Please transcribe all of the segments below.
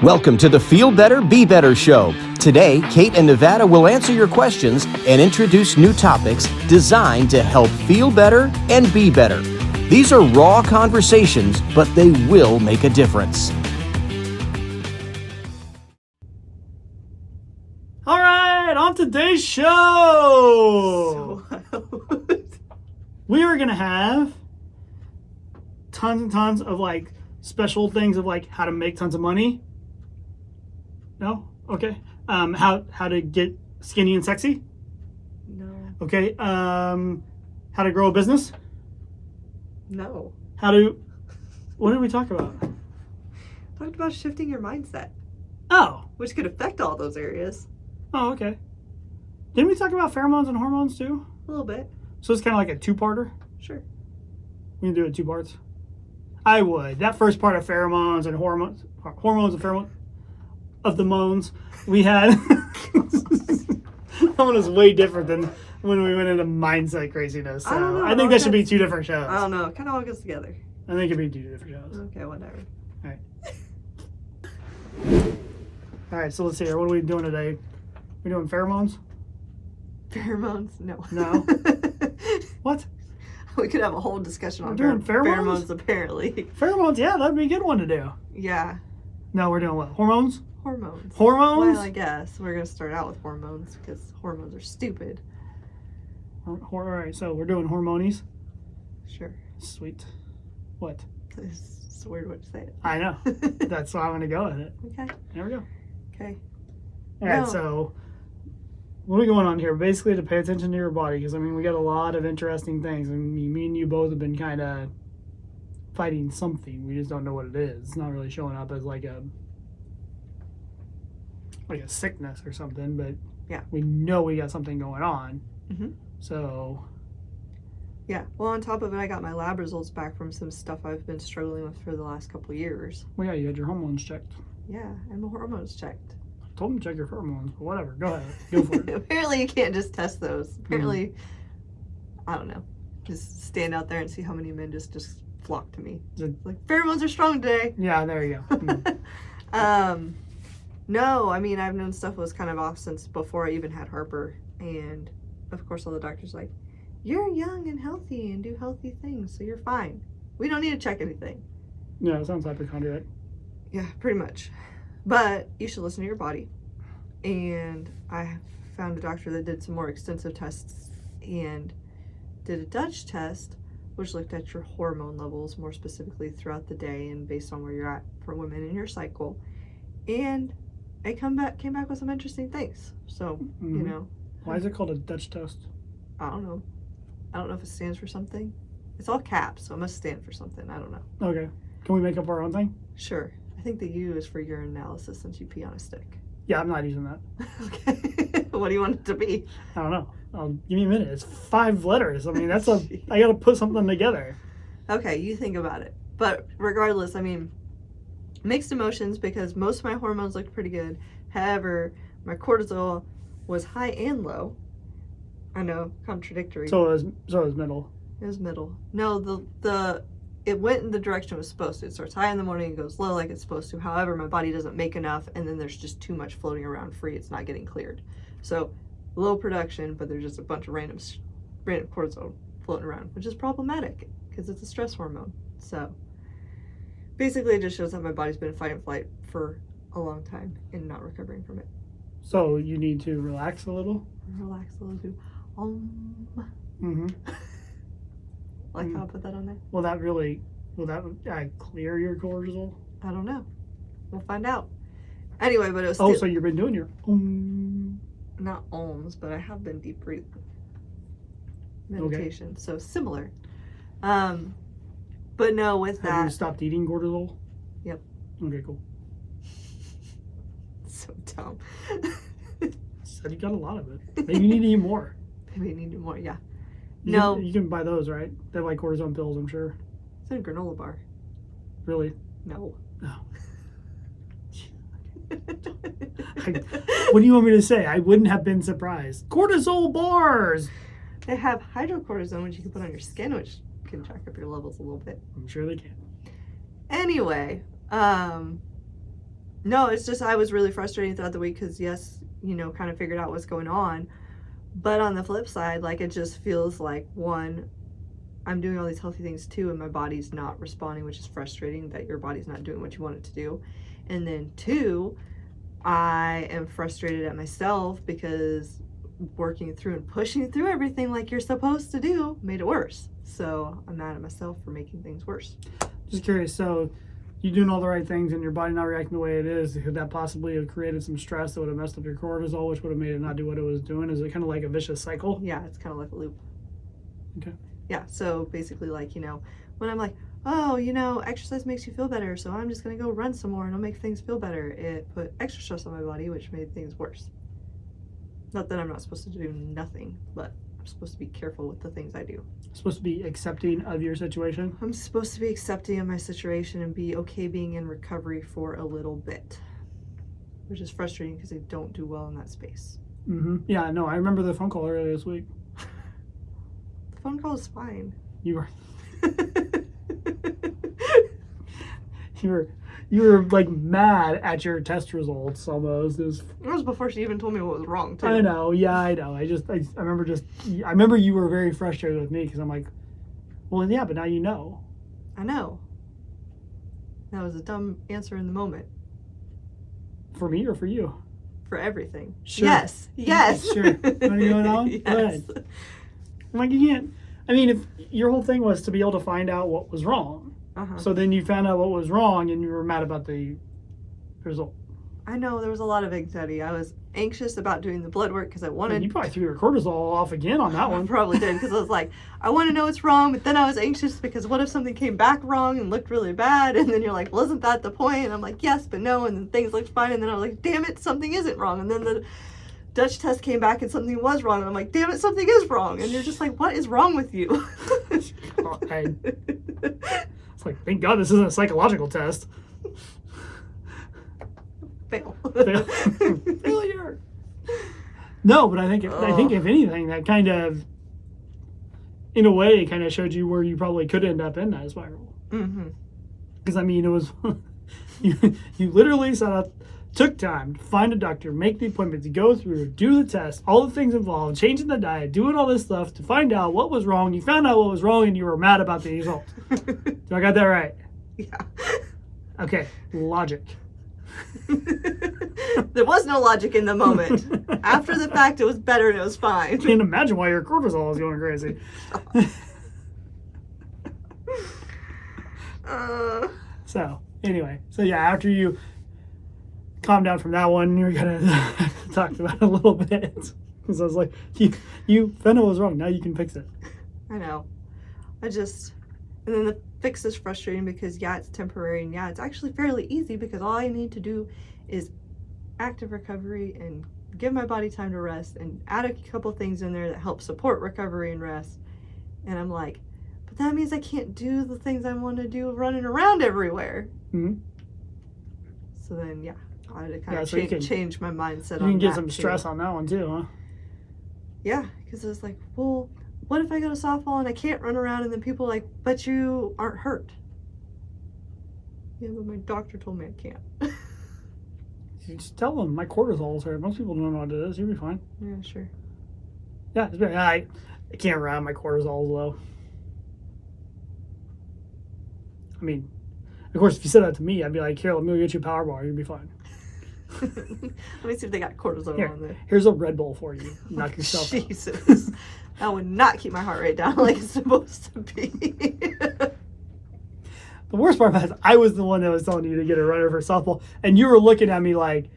Welcome to the Feel Better, Be Better show. Today, Kate and Nevada will answer your questions and introduce new topics designed to help feel better and be better. These are raw conversations, but they will make a difference. All right, on today's show, we are going to have tons and tons of special things of how to make tons of money. No? Okay. How to get skinny and sexy? No. Okay. How to grow a business? No. What did we talk about? Talked about shifting your mindset, Oh. which could affect all those areas Oh, okay. Didn't we talk about pheromones and hormones too? a little bit. So it's kind of like a two-parter? Sure. We can do it two parts. I would. That first part of pheromones and hormones and pheromones of the moans we had. That one was way different than when we went into mindset craziness. So I don't know. I think that should be two different shows. I don't know. It kind of all goes together. I think it could be two different shows. Okay, whatever. All right. All right. So let's see here. What are we doing today? We doing pheromones? Pheromones? No. No. What? We could have a whole discussion on doing pheromones? apparently. Pheromones? Yeah, that'd be a good one to do. Yeah. No, we're doing what? Hormones? Hormones. Hormones? Well, I guess we're going to start out with hormones because hormones are stupid. All right. So we're doing hormonies. Sure. Sweet. What? It's a weird way to say it. I know. That's why I'm going to go with it. Okay. There we go. Okay. All right, No. so what are we going on here? Basically, to pay attention to your body, because we got a lot of interesting things. Me and you both have been kind of fighting something. We just don't know what it is. It's not really showing up as like a sickness or something, but Yeah. we know we got something going on. Mhm. So Yeah. Well, on top of it, I got my lab results back from some stuff I've been struggling with for the last couple of years. well, yeah, you had your hormones checked. Yeah, and my hormones checked. I told them to check your hormones, but whatever. Go ahead. Go for it. Apparently, you can't just test those. Apparently, I don't know. Just stand out there and see how many men just flock to me. Like, pheromones are strong today. Yeah, there you go. No, I mean, I've known stuff was kind of off since before I even had Harper. And, of course, all the doctors are like, you're young and healthy and do healthy things, so you're fine. We don't need to check anything. Yeah, it sounds hypochondriac. Yeah, pretty much. But you should listen to your body. And I found a doctor that did some more extensive tests and did a Dutch test, which looked at your hormone levels more specifically throughout the day and based on where you're at for women in your cycle. And it came back with some interesting things. So, you know. Why is it called a Dutch test? I don't know. I don't know if it stands for something. It's all caps, so it must stand for something. I don't know. Okay. Can we make up our own thing? Sure. I think the U is for urine analysis since you pee on a stick. Yeah, I'm not using that. Okay. What do you want it to be? I don't know. Give me a minute. It's 5 letters. I mean, I got to put something together. Okay, you think about it. But regardless, I mean, mixed emotions because most of my hormones looked pretty good. However, my cortisol was high and low. I know, contradictory. So it was middle. It was middle. No, it went in the direction it was supposed to. It starts high in the morning and goes low like it's supposed to. However, my body doesn't make enough, and then there's just too much floating around free. It's not getting cleared. So low production, but there's just a bunch of random cortisol floating around, which is problematic because it's a stress hormone. So basically, it just shows that my body's been in fight and flight for a long time and not recovering from it. So you need to relax a little. Relax a little bit. Mm-hmm. Like how I put that on there? Will that clear your cortisol? I don't know. We'll find out. Anyway, but it was So you've been doing your not ohms, but I have been deep breathing meditation. Okay. So similar. But no, with that. Have you stopped eating cortisol? Yep. Okay, cool. So dumb. Said you got a lot of it. Maybe you need to eat more. Maybe I need to eat more, yeah. You can buy those, right? They have cortisone pills, I'm sure. It's in a granola bar. Really? No. No. What do you want me to say? I wouldn't have been surprised. Cortisol bars! They have hydrocortisone, which you can put on your skin, which can jack up your levels a little bit. I'm sure they can. Anyway, No, it's just I was really frustrated throughout the week because, yes, kind of figured out what's going on. But on the flip side, like, it just feels like, one, I'm doing all these healthy things too, and my body's not responding, which is frustrating that your body's not doing what you want it to do. And then two, I am frustrated at myself because working through and pushing through everything like you're supposed to do made it worse. So I'm mad at myself for making things worse. Just curious, so you doing all the right things and your body not reacting the way it is, could that possibly have created some stress that would have messed up your cortisol, which would have made it not do what it was doing? Is it kind of like a vicious cycle? Yeah, it's kind of like a loop. Okay. Yeah, so basically, like, when I'm like, oh, exercise makes you feel better, so I'm just going to go run some more and it'll make things feel better. It put extra stress on my body, which made things worse. Not that I'm not supposed to do nothing, but I'm supposed to be careful with the things I do. Supposed to be accepting of your situation? I'm supposed to be accepting of my situation and be okay being in recovery for a little bit, which is frustrating because I don't do well in that space. Mm-hmm. Yeah, no, I remember the phone call earlier this week. The phone call is fine. You were like mad at your test results almost. It was before she even told me what was wrong too. I know, yeah, I know. I remember you were very frustrated with me because I'm like, well, yeah, but now you know. I know. That was a dumb answer in the moment. For me or for you? For everything. Sure. Yes. Sure. Want to go on? Yes. Go ahead. I'm like, you can't. I mean, if your whole thing was to be able to find out what was wrong, so then you found out what was wrong and you were mad about the result. I know, there was a lot of anxiety. I was anxious about doing the blood work because I wanted... You probably threw your cortisol off again on that one. I probably did, because I was like, I want to know what's wrong, but then I was anxious because what if something came back wrong and looked really bad? And then you're like, wasn't that the point? And I'm like, yes, but no. And then things looked fine. And then I was like, damn it, something isn't wrong. And then the Dutch test came back and something was wrong. And I'm like, damn it, something is wrong. And you're just like, what is wrong with you? It's like, thank God this isn't a psychological test. Fail. Failure. No, but I think if anything, that kind of, in a way, kind of showed you where you probably could end up in that spiral. Mm-hmm. Because I mean, it was you literally took time to find a doctor, make the appointment, to go through, do the test, all the things involved, changing the diet, doing all this stuff to find out what was wrong. You found out what was wrong, and you were mad about the result. So I got that right? Yeah. Okay, logic. There was no logic in the moment. After the fact, it was better and it was fine. I can't imagine why your cortisol is going crazy. So anyway, yeah, after you calm down from that one, you're gonna talk about it a little bit, because I was like, you found out what was wrong. Now you can fix it. I know. And then the fix is frustrating because, yeah, it's temporary, and yeah, it's actually fairly easy because all I need to do is active recovery and give my body time to rest and add a couple things in there that help support recovery and rest. And I'm like, but that means I can't do the things I want to do running around everywhere. Mm-hmm. So then, yeah, I had to kind of change my mindset on that. You can get some stress on that one too, huh? Yeah, because it's like, well, what if I go to softball and I can't run around, and then people are like, but you aren't hurt? Yeah, but my doctor told me I can't. You just tell them my cortisol's hurt. Most people don't know what it is. You'll be fine. Yeah, sure. Yeah, it's been, I can't run. My cortisol's low. I mean, of course, if you said that to me, I'd be like, here, let me go get you a power bar. You'll be fine. Let me see if they got cortisone on there. Here's a Red Bull for you. Knock yourself out. Jesus. That would not keep my heart rate down like it's supposed to be. The worst part about it is I was the one that was telling you to get a runner for softball, and you were looking at me like,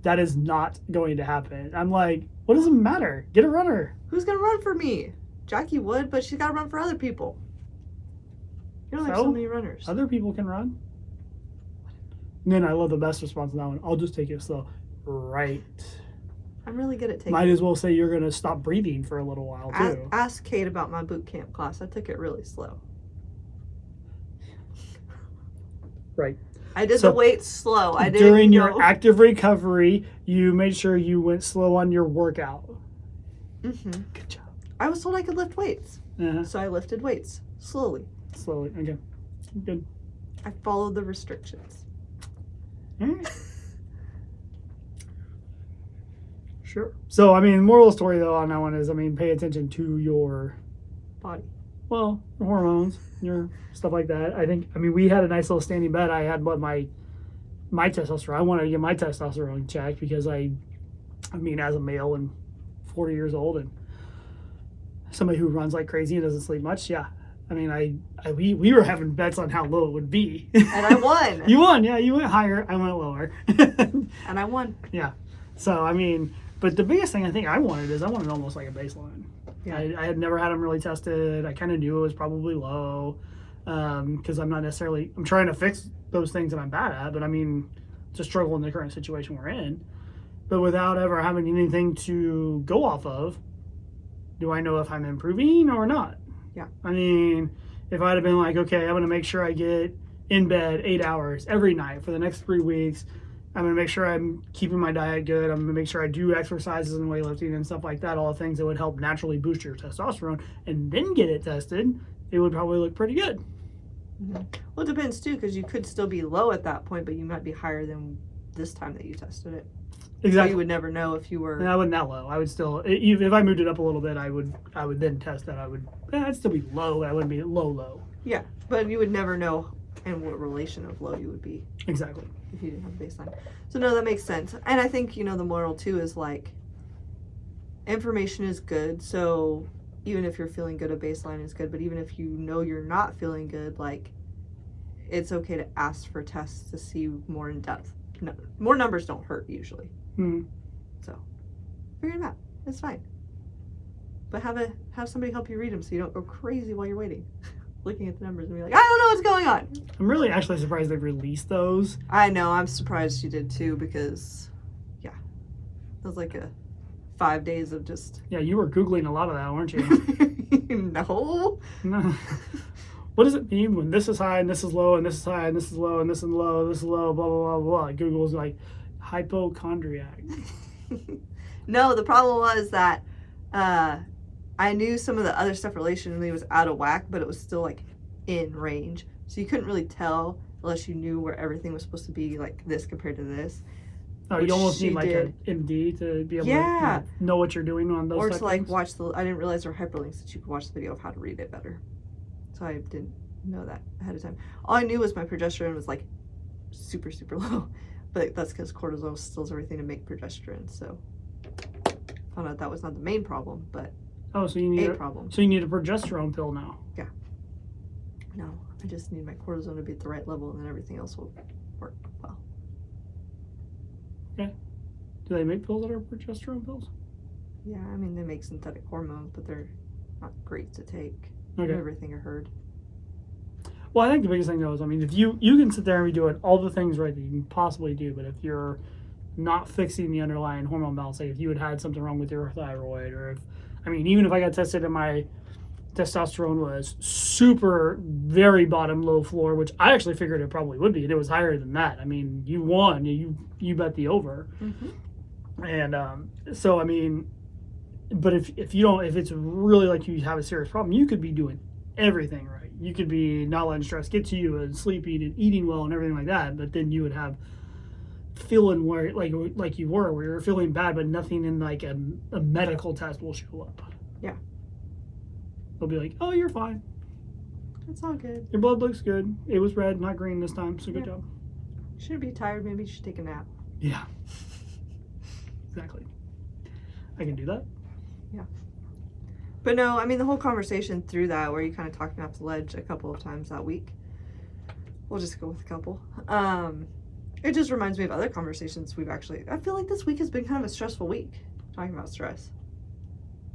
that is not going to happen. I'm like, what does it matter? Get a runner. Who's going to run for me? Jackie would, but she's got to run for other people. You don't have so many runners. Other people can run. And then I love the best response on that one. I'll just take it slow. Right. I'm really good at taking Might as well say you're going to stop breathing for a little while, too. Ask Kate about my boot camp class. I took it really slow. Right. I did the weights slow. I didn't during your active recovery, you made sure you went slow on your workout. Mm-hmm. Good job. I was told I could lift weights. Uh-huh. So I lifted weights slowly. Slowly. Okay. Good. I followed the restrictions. All right. Sure. So, I mean, moral of the story, though, on that one is, I mean, pay attention to your, Body. well, your hormones, your stuff like that. I think, I mean, we had a nice little standing bet. I had my testosterone. I wanted to get my testosterone checked because I mean, as a male and 40 years old and somebody who runs like crazy and doesn't sleep much, yeah. I mean, we were having bets on how low it would be. And I won. You won, yeah. You went higher. I went lower. And I won. Yeah. So, I mean, but the biggest thing I think I wanted is I wanted almost like a baseline. Yeah. I had never had them really tested. I kind of knew it was probably low because I'm trying to fix those things that I'm bad at, but I mean, it's a struggle in the current situation we're in. But without ever having anything to go off of, do I know if I'm improving or not? Yeah. I mean, if I'd have been like, okay, I'm going to make sure I get in bed 8 hours every night for the next 3 weeks. I'm going to make sure I'm keeping my diet good. I'm going to make sure I do exercises and weightlifting and stuff like that, all the things that would help naturally boost your testosterone, and then get it tested, it would probably look pretty good. Mm-hmm. Well, it depends too, because you could still be low at that point, but you might be higher than this time that you tested it. Exactly. So you would never know if you were. And I wasn't that low. I would still, if I moved it up a little bit, I would then test that. I'd still be low, but I wouldn't be low. Yeah, but you would never know in what relation of low you would be. Exactly. If you didn't have a baseline. So no, that makes sense. And I think, the moral too is like, information is good. So even if you're feeling good, a baseline is good. But even if you know you're not feeling good, like, it's okay to ask for tests to see more in depth. No, more numbers don't hurt usually. Mm-hmm. So figure it out. It's fine. But have somebody help you read them so you don't go crazy while you're waiting. Looking at the numbers and be like, I don't know what's going on. I'm really actually surprised they've released those. I know, I'm surprised you did too, because it was like a 5 days of just Yeah, you were Googling a lot of that, weren't you? No. No. What does it mean when this is high and this is low and this is high and this is low and this is low, this is low, blah, blah, blah, blah. Google's like, hypochondriac. No, the problem was that I knew some of the other stuff relationally was out of whack, but it was still like in range. So you couldn't really tell unless you knew where everything was supposed to be, like this compared to this. Oh, you almost she need like did. an MD to be able Yeah. to know what you're doing on those Or type to like things. watch I didn't realize there were hyperlinks that you could watch the video of how to read it better. So I didn't know that ahead of time. All I knew was my progesterone was like super, super low. But that's because cortisol stills everything to make progesterone. So found out that was not the main problem, but Oh, so you need a problem. So you need a progesterone pill now. No, I just need my cortisone to be at the right level, and then everything else will work well. Do they make pills that are progesterone pills? Yeah, I mean, they make synthetic hormones, but they're not great to take. Okay. Everything I heard. Well, I think the biggest thing though is, I mean, if you can sit there and be doing all the things right that you can possibly do, but if you're not fixing the underlying hormone balance, like if you had something wrong with your thyroid, or if, I mean, even if I got tested and my testosterone was super, very bottom, low floor, which I actually figured it probably would be, and it was higher than that. I mean, you won, you bet the over. Mm-hmm. And so, I mean, but if it's really like you have a serious problem, you could be doing everything right. You could be not letting stress get to you and sleeping and eating well and everything like that, but then you would have feeling where like you were, where you're feeling bad, but nothing in like a medical test will show up. Yeah. They'll be like, oh, you're fine. It's all good. Your blood looks good. It was red, not green this time, so good Yeah. job. You shouldn't be tired. Maybe you should take a nap. Yeah. Exactly. I can do that. But no, I mean, the whole conversation through that, where you kind of talked me off the ledge a couple of times that week. We'll just go with a couple. It just reminds me of other conversations I feel like this week has been kind of a stressful week, talking about stress.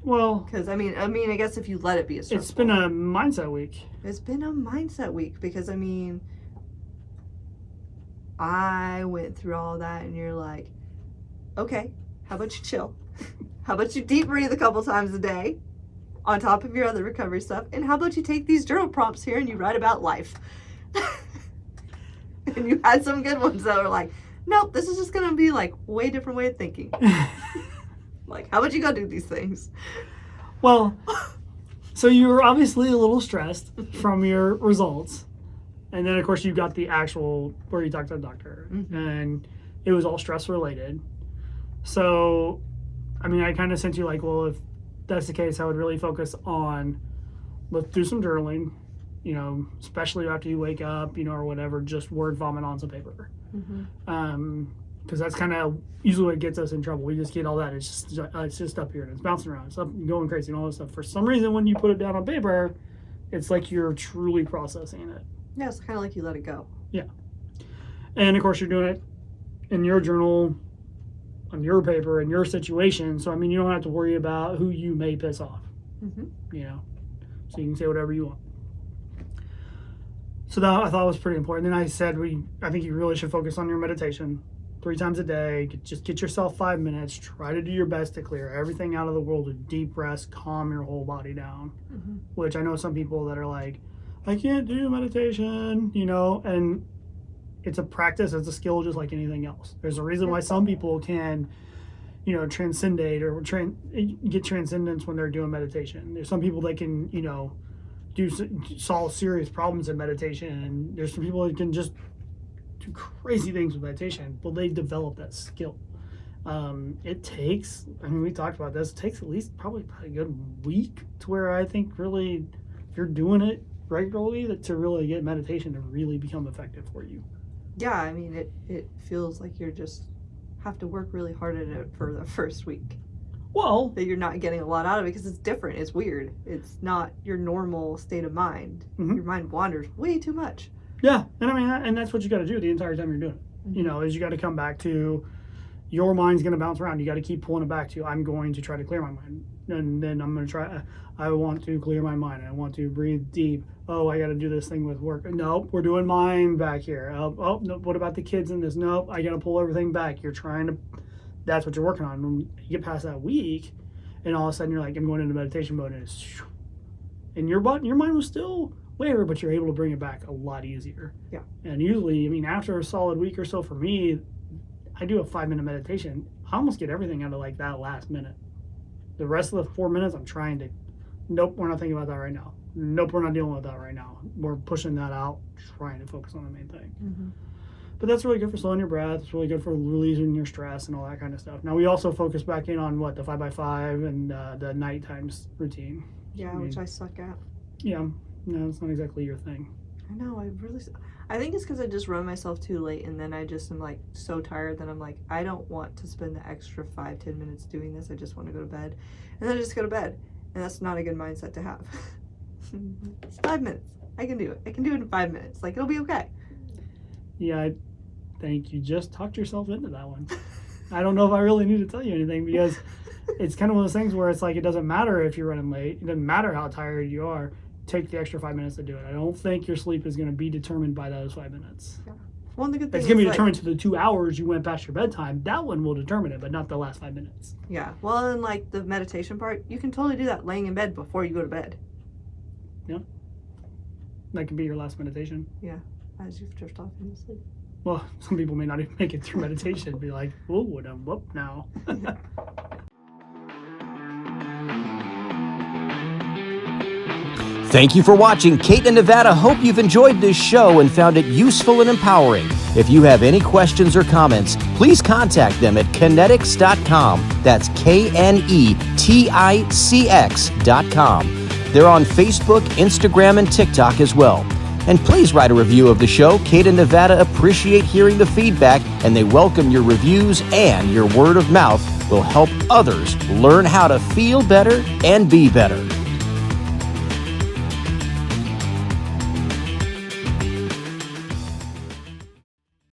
Well, Because, I mean, I guess if you let it be a stressful. it's been a mindset week. It's been a mindset week, because, I mean, I went through all that, and you're like, okay, how about you chill? How about you deep breathe a couple times a day on top of your other recovery stuff? And how about you take these journal prompts here and you write about life? And you had some good ones that were like, nope, this is just going to be like way different way of thinking. Like, how about you go do these things? Well, so you were obviously a little stressed from your results. And then, of course, you got the actual where you talked to the doctor. Mhm. And it was all stress related. So I mean, I kind of sent you like, well, if that's the case, I would really focus on, let's do some journaling, you know, especially after you wake up, you know, or whatever, just word vomit on some paper. Because that's kind of usually what gets us in trouble. We just get all that. It's just up here and it's bouncing around. It's up, going crazy and all this stuff. For some reason, when you put it down on paper, it's like you're truly processing it. Yeah, it's kind of like you let it go. Yeah. And of course, you're doing it in your journal, on your paper, in your situation. So, I mean, you don't have to worry about who you may piss off, you know. So you can say whatever you want. So that I thought was pretty important. Then I said, I think you really should focus on your meditation 3 times a day. Just get yourself 5 minutes. Try to do your best to clear everything out of the world with deep rest, calm your whole body down. Which I know some people that are like, I can't do meditation, you know, and it's a practice, it's a skill just like anything else. There's a reason why some people can, you know, transcendate or get transcendence when they're doing meditation. There's some people that can, you know, solve serious problems in meditation, and there's some people that can just do crazy things with meditation, but they develop that skill. It takes, I mean, we talked about this, it takes at least probably a good week to where I think really, if you're doing it regularly, that to really get meditation to really become effective for you. Yeah, I mean, it feels like you're just have to work really hard at it for the first week. Well, That you're not getting a lot out of it because it's different. It's weird. It's not your normal state of mind. Your mind wanders way too much. yeah, and I mean, and that's what you got to do the entire time you're doing it. You know, is you got to come back to, your mind's going to bounce around. You got to keep pulling it back to, I'm going to try to clear my mind. And then I'm going to try, I want to clear my mind. I want to breathe deep. Oh, I got to do this thing with work. Nope, we're doing mine back here. Oh, no, what about the kids in this? Nope, I got to pull everything back. You're trying to, that's what you're working on. When you get past that week, and all of a sudden you're like, I'm going into meditation mode, and it's, and your mind was still waver, but you're able to bring it back a lot easier. Yeah. And usually, I mean, after a solid week or so for me, I do a 5-minute meditation. I almost get everything out of like that last minute. The rest of the 4 minutes, I'm trying to, nope, we're not thinking about that right now. Nope, we're not dealing with that right now. We're pushing that out, trying to focus on the main thing. But that's really good for slowing your breath. It's really good for releasing your stress and all that kind of stuff. Now, we also focus back in on the 5x5 and the night times routine. Yeah, which I suck at. Yeah, no, it's not exactly your thing. I know, I think it's because I just run myself too late, and then I just am like so tired that I'm like, I don't want to spend the extra 5-10 minutes doing this. I just want to go to bed. And then I just go to bed. And that's not a good mindset to have. It's 5 minutes. I can do it. I can do it in 5 minutes. Like, it'll be okay. Yeah, I think you just talked yourself into that one. I don't know if I really need to tell you anything, because it's kind of one of those things where it's like, it doesn't matter if you're running late. It doesn't matter how tired you are. Take the extra 5 minutes to do it. I don't think your sleep is going to be determined by those 5 minutes. Yeah. Well, the good thing It's going to be is, determined to the 2 hours you went past your bedtime. That one will determine it, but not the last 5 minutes. yeah. Well, and like the meditation part, you can totally do that laying in bed before you go to bed. Yeah. That could be your last meditation. Yeah. As you drift off into sleep. Well, some people may not even make it through meditation. Be like, oh, whoop now. Thank you for watching. Kate and Nevada hope you've enjoyed this show and found it useful and empowering. If you have any questions or comments, please contact them at Kinetics.com. That's KNETICX.com. They're on Facebook, Instagram, and TikTok as well. And please write a review of the show. Kate and Nevada appreciate hearing the feedback, and they welcome your reviews, and your word of mouth will help others learn how to feel better and be better.